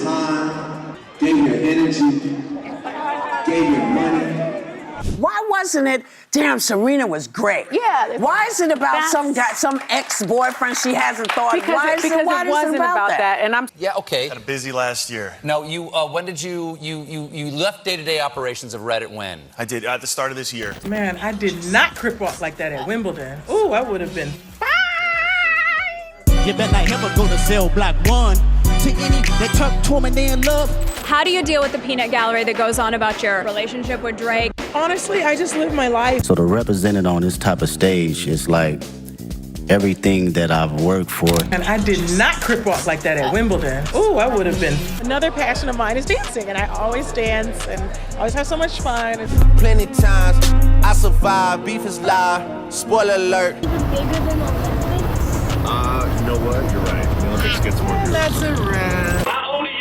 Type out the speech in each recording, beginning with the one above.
your time, gave you energy, gave you money. Why wasn't it, damn, Serena was great? Yeah. Why is it about some ex-boyfriend she hasn't thought? Why is it wasn't about that? And Yeah, okay. Had a busy last year. No, when did you left day-to-day operations of Reddit when? I did, at the start of this year. Man, I did not crip walk like that at Wimbledon. Ooh, I would have been fine. You better not ever go to cell block 1. To any that talk to me, they in love. How do you deal with the peanut gallery that goes on about your relationship with Drake? Honestly, I just live my life. So to represent it on this type of stage is like everything that I've worked for. And I did not crip walk like that at Wimbledon. Ooh, I would have been. Another passion of mine is dancing, and I always dance and always have so much fun. Plenty times I survived, beef is live, spoiler alert. It was bigger than the Olympics? You know what? You're right. The Olympics gets more good. That's a wrap. How old are you?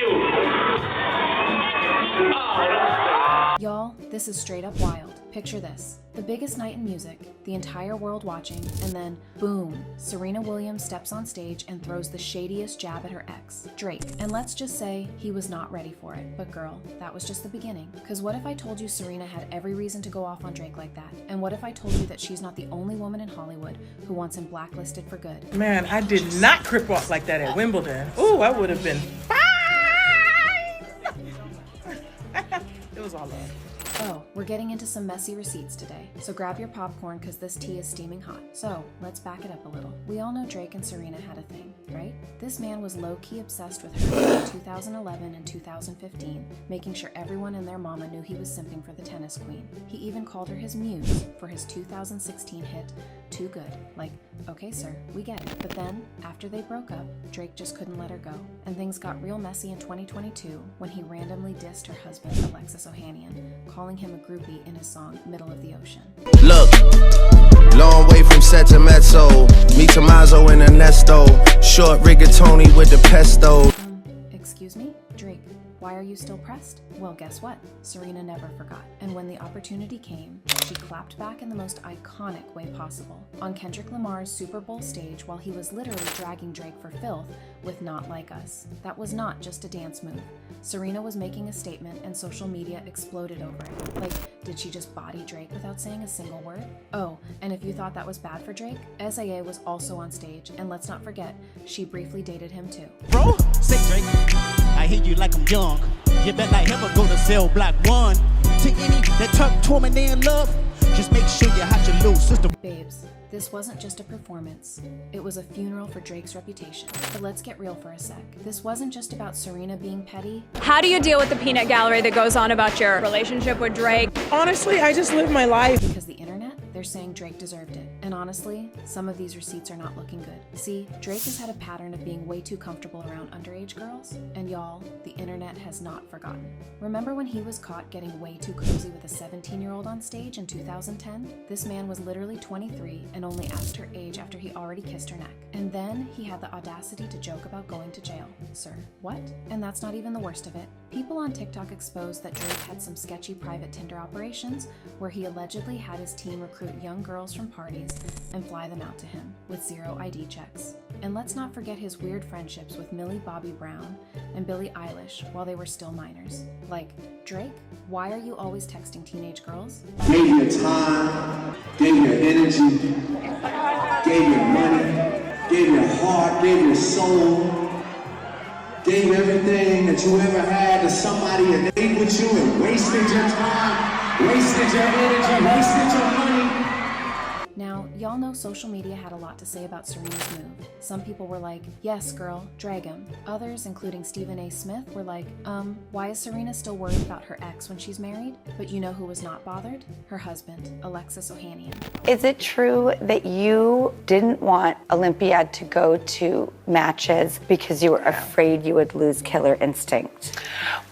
Y'all, this is straight up wild. Picture this. The biggest night in music, the entire world watching, and then, boom, Serena Williams steps on stage and throws the shadiest jab at her ex, Drake. And let's just say he was not ready for it. But girl, that was just the beginning. Cause what if I told you Serena had every reason to go off on Drake like that? And what if I told you that she's not the only woman in Hollywood who wants him blacklisted for good? Man, I did not crip walk like that at Wimbledon. Ooh, I would have been fine. It was all love. Oh, we're getting into some messy receipts today, so grab your popcorn because this tea is steaming hot. So, let's back it up a little. We all know Drake and Serena had a thing, right? This man was low-key obsessed with her in 2011 and 2015, making sure everyone and their mama knew he was simping for the tennis queen. He even called her his muse for his 2016 hit, Too Good. Like, okay sir, we get it. But then, after they broke up, Drake just couldn't let her go. And things got real messy in 2022 when he randomly dissed her husband, Alexis Ohanian, calling him a groupie in his song Middle of the Ocean. Look, long way from set to mezzo, me Tommaso and Ernesto, short rigatoni with the pesto. Excuse me? Drake, why are you still pressed? Well, guess what? Serena never forgot. And when the opportunity came, she clapped back in the most iconic way possible. On Kendrick Lamar's Super Bowl stage while he was literally dragging Drake for filth with Not Like Us. That was not just a dance move. Serena was making a statement and social media exploded over it. Like, did she just body Drake without saying a single word? Oh, and if you thought that was bad for Drake, SIA was also on stage, and let's not forget, she briefly dated him too. Bro, say Drake, I hear you like I'm young. You better not ever go to cell block 1. To any that talk to me, they in love. Just make sure you hide your little sister. Babes, this wasn't just a performance. It was a funeral for Drake's reputation. But let's get real for a sec. This wasn't just about Serena being petty. How do you deal with the peanut gallery that goes on about your relationship with Drake? Honestly, I just live my life. Because the internet, they're saying Drake deserved it. And honestly, some of these receipts are not looking good. See, Drake has had a pattern of being way too comfortable around underage girls. And y'all, the internet has not forgotten. Remember when he was caught getting way too cozy with a 17-year-old on stage in 2010? This man was literally 23 and only asked her age after he already kissed her neck. And then he had the audacity to joke about going to jail. Sir, what? And that's not even the worst of it. People on TikTok exposed that Drake had some sketchy private Tinder operations where he allegedly had his team recruit young girls from parties and fly them out to him with 0 ID checks. And let's not forget his weird friendships with Millie Bobby Brown and Billie Eilish while they were still minors. Like, Drake, why are you always texting teenage girls? Gave you time, gave you energy, gave you money, gave you heart, gave you soul, gave everything that you ever had to somebody that ate with you and wasted your time, wasted your energy, wasted your money. Now, y'all know social media had a lot to say about Serena's move. Some people were like, yes girl, drag him. Others, including Stephen A. Smith, were like, why is Serena still worried about her ex when she's married? But you know who was not bothered? Her husband, Alexis Ohanian. Is it true that you didn't want Olympiad to go to matches because you were afraid you would lose killer instinct?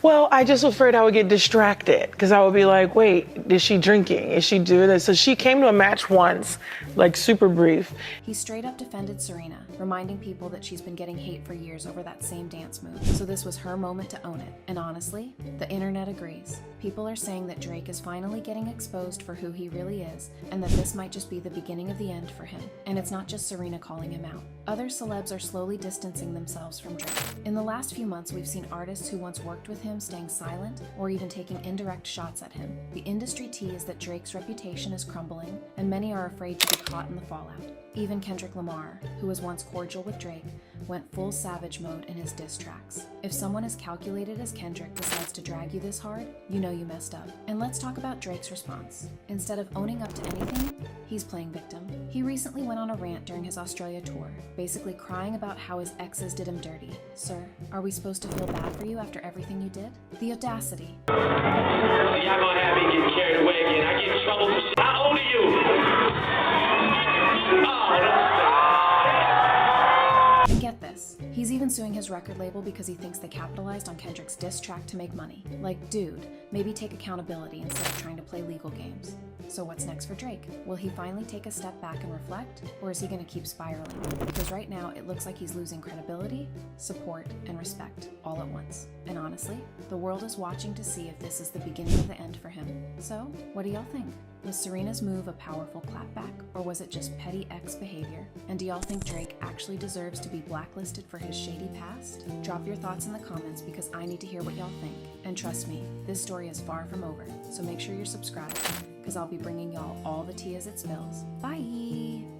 Well, I just was afraid I would get distracted because I would be like, wait, is she drinking? Is she doing this? So she came to a match once, like super brief. He straight up defended Serena, reminding people that she's been getting hate for years over that same dance move. So this was her moment to own it. And honestly, the internet agrees. People are saying that Drake is finally getting exposed for who he really is, and that this might just be the beginning of the end for him. And it's not just Serena calling him out. Other celebs are slowly distancing themselves from Drake. In the last few months, we've seen artists who once worked with him staying silent or even taking indirect shots at him. The industry tea is that Drake's reputation is crumbling, and many are afraid to be caught in the fallout. Even Kendrick Lamar, who was once cordial with Drake, went full savage mode in his diss tracks. If someone as calculated as Kendrick decides to drag you this hard, you know you messed up. And let's talk about Drake's response. Instead of owning up to anything, he's playing victim. He recently went on a rant during his Australia tour, basically crying about how his exes did him dirty. Sir, are we supposed to feel bad for you after everything you did? The audacity. So y'all gonna have me get carried away again. I get in trouble for shit. How old are you? And get this, he's even suing his record label because he thinks they capitalized on Kendrick's diss track to make money. Like, dude, maybe take accountability instead of trying to play legal games. So what's next for Drake? Will he finally take a step back and reflect? Or is he gonna keep spiraling? Because right now, it looks like he's losing credibility, support, and respect all at once. And honestly, the world is watching to see if this is the beginning of the end for him. So, what do y'all think? Was Serena's move a powerful clapback, or was it just petty ex behavior? And do y'all think Drake actually deserves to be blacklisted for his shady past? Drop your thoughts in the comments because I need to hear what y'all think. And trust me, this story is far from over, so make sure you're subscribed, because I'll be bringing y'all all the tea as it spills. Bye!